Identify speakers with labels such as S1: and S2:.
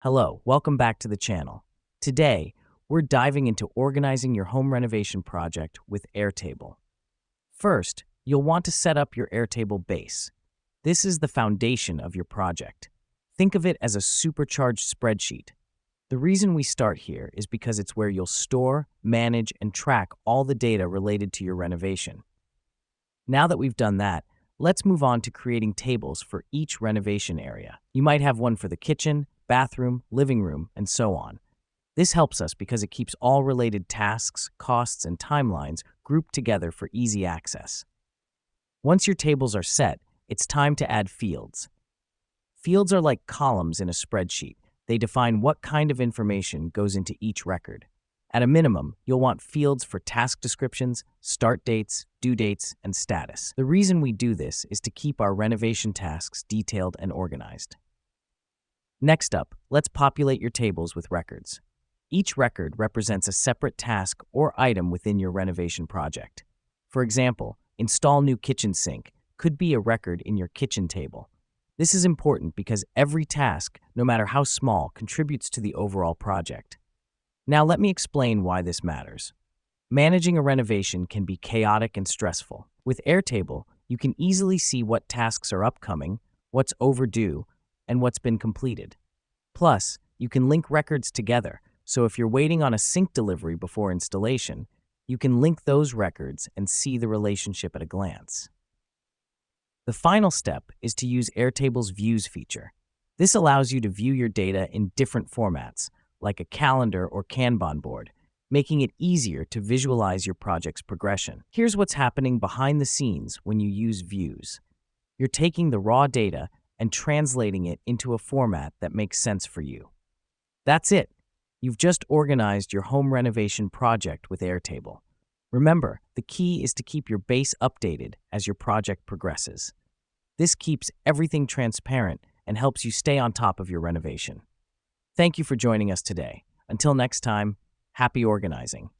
S1: Hello, welcome back to the channel. Today, we're diving into organizing your home renovation project with Airtable. First, you'll want to set up your Airtable base. This is the foundation of your project. Think of it as a supercharged spreadsheet. The reason we start here is because it's where you'll store, manage, and track all the data related to your renovation. Now that we've done that, let's move on to creating tables for each renovation area. You might have one for the kitchen, bathroom, living room, and so on. This helps us because it keeps all related tasks, costs, and timelines grouped together for easy access. Once your tables are set, it's time to add fields. Fields are like columns in a spreadsheet. They define what kind of information goes into each record. At a minimum, you'll want fields for task descriptions, start dates, due dates, and status. The reason we do this is to keep our renovation tasks detailed and organized. Next up, let's populate your tables with records. Each record represents a separate task or item within your renovation project. For example, install new kitchen sink could be a record in your kitchen table. This is important because every task, no matter how small, contributes to the overall project. Now let me explain why this matters. Managing a renovation can be chaotic and stressful. With Airtable, you can easily see what tasks are upcoming, what's overdue, and what's been completed. Plus, you can link records together, so if you're waiting on a sink delivery before installation, you can link those records and see the relationship at a glance. The final step is to use Airtable's Views feature. This allows you to view your data in different formats, like a calendar or Kanban board, making it easier to visualize your project's progression. Here's what's happening behind the scenes when you use Views. You're taking the raw data and translating it into a format that makes sense for you. That's it. You've just organized your home renovation project with Airtable. Remember, the key is to keep your base updated as your project progresses. This keeps everything transparent and helps you stay on top of your renovation. Thank you for joining us today. Until next time, happy organizing.